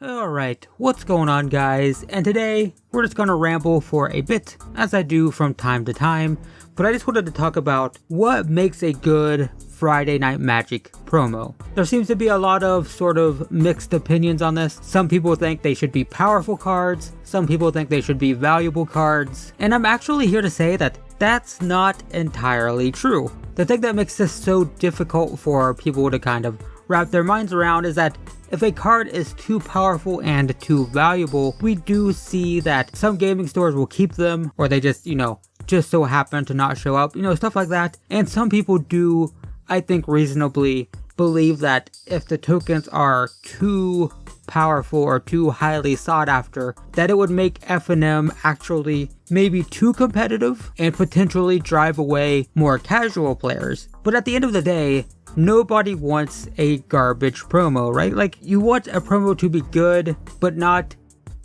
Alright, what's going on guys? And today, we're just gonna ramble for a bit, as I do from time to time, but I just wanted to talk about what makes a good Friday Night Magic promo. There seems to be a lot of sort of mixed opinions on this. Some people think they should be powerful cards, some people think they should be valuable cards, and I'm actually here to say that that's not entirely true. The thing that makes this so difficult for people to kind of wrap their minds around is that if a card is too powerful and too valuable, we do see that some gaming stores will keep them, or they just, just so happen to not show up, stuff like that. And some people do, I think, reasonably believe that if the tokens are too powerful or too highly sought after, that it would make FNM actually maybe too competitive and potentially drive away more casual players. But at the end of the day, nobody wants a garbage promo, right? Like, you want a promo to be good, but not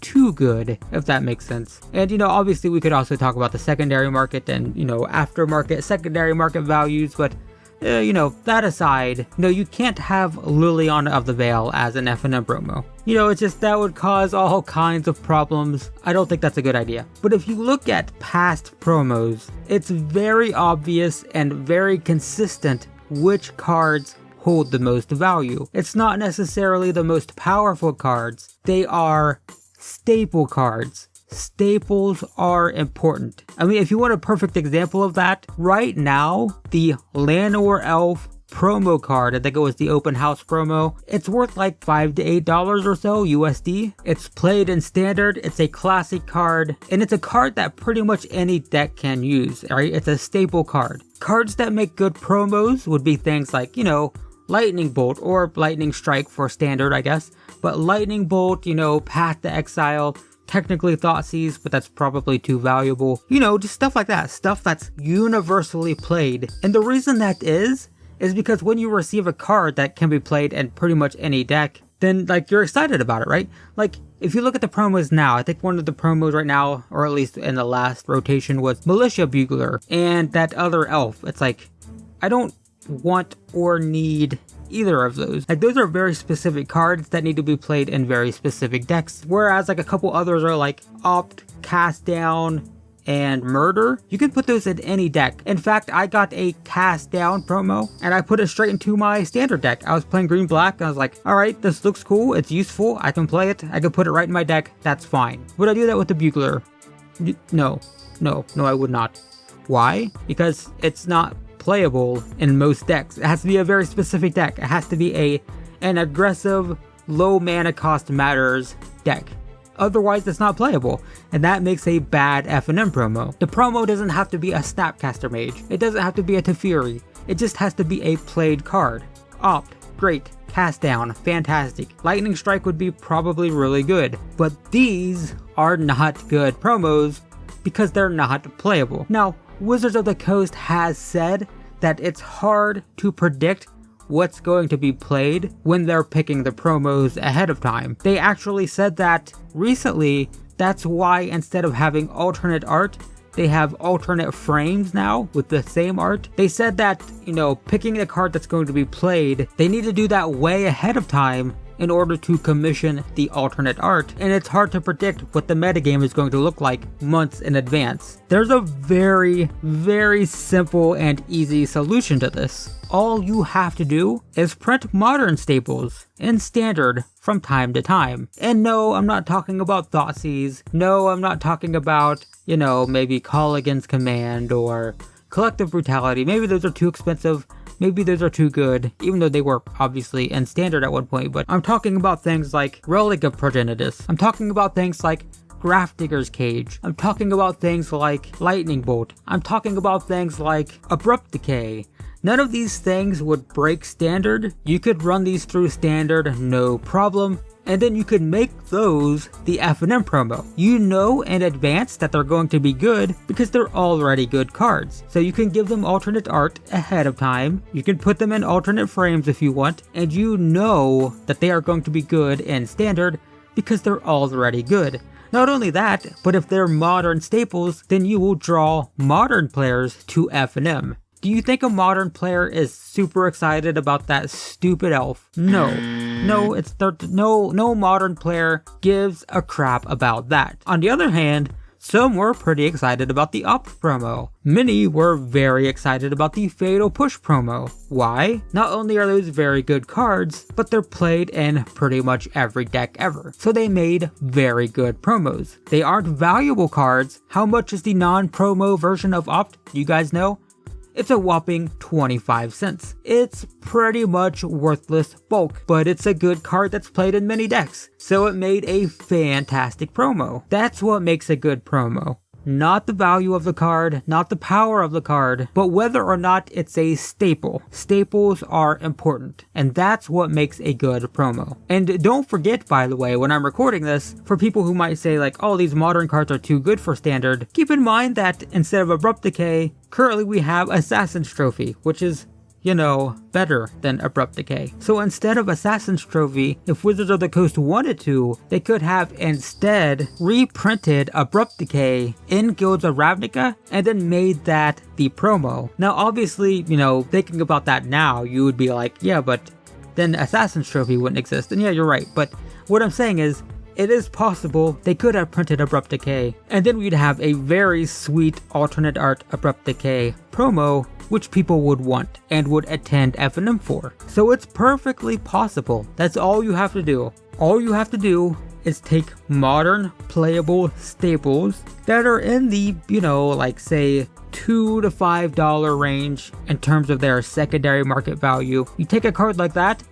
too good, if that makes sense. And obviously we could also talk about the secondary market and, aftermarket, secondary market values, but that aside, you can't have Liliana of the Veil as an FNM promo. It's just that would cause all kinds of problems. I don't think that's a good idea. But if you look at past promos, it's very obvious and very consistent which cards hold the most value. It's not necessarily the most powerful cards. They are staple cards. Staples are important. I mean, if you want a perfect example of that, right now, the Llanowar Elf promo card, I think it was the open house promo, it's worth like $5 to $8 or so USD. It's played in standard, it's a classic card, and it's a card that pretty much any deck can use, right? It's a staple card. Cards that make good promos would be things like, Lightning Bolt or Lightning Strike for standard, I guess. But Lightning Bolt, Path to Exile, technically Thoughtseize, but that's probably too valuable. Just stuff like that. Stuff that's universally played. And the reason that is because when you receive a card that can be played in pretty much any deck, then you're excited about it, right? Like, if you look at the promos now, I think one of the promos right now, or at least in the last rotation, was Militia Bugler and that other elf. It's like, I don't want or need either of those. Those are very specific cards that need to be played in very specific decks. Whereas a couple others are like Opt, Cast Down, and Murder. You can put those in any deck. In fact, I got a Cast Down promo and I put it straight into my standard deck. I was playing green black and I was like, alright, this looks cool, it's useful, I can play it, I can put it right in my deck, that's fine. Would I do that with the Bugler? No, I would not. Why? Because it's not playable in most decks. It has to be a very specific deck. It has to be an aggressive, low mana cost matters deck. Otherwise, it's not playable, and that makes a bad FNM promo. The promo doesn't have to be a Snapcaster Mage. It doesn't have to be a Teferi. It just has to be a played card. Opt, great. Cast Down, fantastic. Lightning Strike would be probably really good, but these are not good promos because they're not playable. Now, Wizards of the Coast has said that it's hard to predict what's going to be played when they're picking the promos ahead of time. They actually said that recently. That's why instead of having alternate art, they have alternate frames now with the same art. They said that, picking the card that's going to be played, they need to do that way ahead of time in order to commission the alternate art, and it's hard to predict what the metagame is going to look like months in advance. There's a very, very simple and easy solution to this. All you have to do is print modern staples in standard from time to time. And no, I'm not talking about Thoughtseize. No, I'm not talking about, maybe Colligan's Command or Collective Brutality. Maybe those are too expensive. Maybe those are too good, even though they were obviously in standard at one point, but I'm talking about things like Relic of Progenitus. I'm talking about things like Grafdigger's Cage. I'm talking about things like Lightning Bolt. I'm talking about things like Abrupt Decay. None of these things would break standard. You could run these through standard, no problem. And then you could make those the FNM promo. You know in advance that they're going to be good because they're already good cards. So you can give them alternate art ahead of time. You can put them in alternate frames if you want. And you know that they are going to be good in standard because they're already good. Not only that, but if they're modern staples, then you will draw modern players to FNM. Do you think a modern player is super excited about that stupid elf? No. No, no modern player gives a crap about that. On the other hand, some were pretty excited about the Opt promo. Many were very excited about the Fatal Push promo. Why? Not only are those very good cards, but they're played in pretty much every deck ever. So they made very good promos. They aren't valuable cards. How much is the non-promo version of Opt? You guys know? It's a whopping 25 cents. It's pretty much worthless bulk, but it's a good card that's played in many decks, so it made a fantastic promo. That's what makes a good promo. Not the value of the card, not the power of the card, but whether or not it's a staple. Staples are important, and that's what makes a good promo. And don't forget, by the way, when I'm recording this, for people who might say like, oh, these modern cards are too good for standard, keep in mind that instead of Abrupt Decay, currently we have Assassin's Trophy, which is, you know, better than Abrupt Decay. So instead of Assassin's Trophy, if Wizards of the Coast wanted to, they could have instead reprinted Abrupt Decay in Guilds of Ravnica and then made that the promo. Now obviously, you know, thinking about that now, you would be like, yeah, but then Assassin's Trophy wouldn't exist. And yeah, you're right. But what I'm saying is, it is possible they could have printed Abrupt Decay, and then we'd have a very sweet alternate art Abrupt Decay promo, which people would want and would attend FNM for. So it's perfectly possible. That's all you have to do. All you have to do is take modern playable staples that are in the, you know, like say $2 to $5 range in terms of their secondary market value. You take a card like that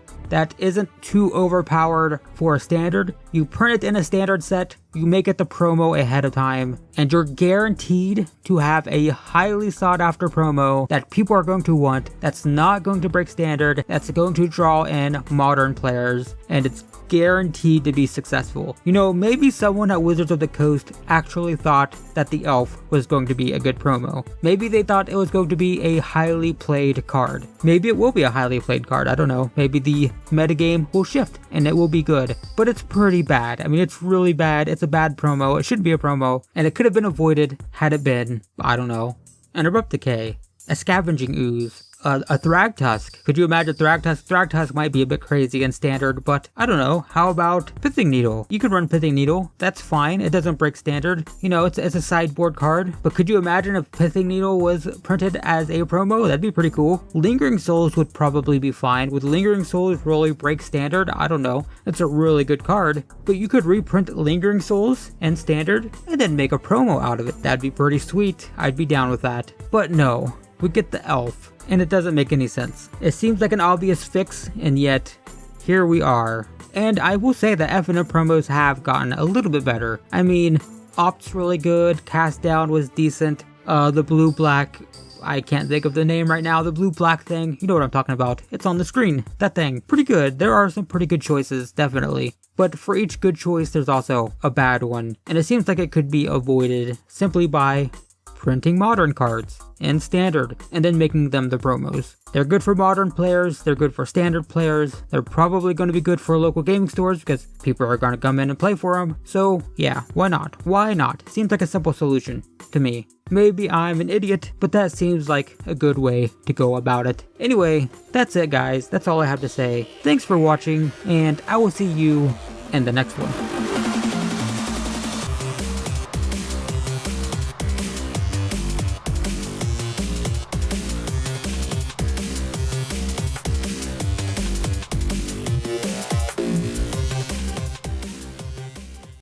isn't too overpowered for a standard, you print it in a standard set, you make it the promo ahead of time, and you're guaranteed to have a highly sought after promo that people are going to want, that's not going to break standard, that's going to draw in modern players, and it's guaranteed to be successful. You know, maybe someone at Wizards of the Coast actually thought that the Elf was going to be a good promo. Maybe they thought it was going to be a highly played card. Maybe it will be a highly played card, I don't know. Maybe the metagame will shift and it will be good. But it's pretty bad. I mean, it's really bad. It's a bad promo. It shouldn't be a promo. And it could have been avoided had it been, I don't know, an Abrupt Decay, a Scavenging Ooze, a Thragtusk. Could you imagine Thragtusk? Thragtusk might be a bit crazy in standard, but I don't know. How about Pithing Needle? You could run Pithing Needle. That's fine. It doesn't break standard. You know, it's a sideboard card. But could you imagine if Pithing Needle was printed as a promo? That'd be pretty cool. Lingering Souls would probably be fine. Would Lingering Souls really break standard? I don't know. It's a really good card. But you could reprint Lingering Souls in standard and then make a promo out of it. That'd be pretty sweet. I'd be down with that. But no, we get the Elf. And it doesn't make any sense. It seems like an obvious fix, and yet, here we are. And I will say that FNM promos have gotten a little bit better. I mean, Opt's really good, Cast Down was decent, the blue-black, I can't think of the name right now, the blue-black thing, you know what I'm talking about. It's on the screen, that thing. Pretty good, there are some pretty good choices, definitely. But for each good choice, there's also a bad one. And it seems like it could be avoided simply by printing modern cards in standard and then making them the promos. They're good for modern players, they're good for standard players, they're probably going to be good for local gaming stores because people are going to come in and play for them. So yeah, why not? Why not? Seems like a simple solution to me. Maybe I'm an idiot, but that seems like a good way to go about it. Anyway, that's it guys, that's all I have to say. Thanks for watching, and I will see you in the next one.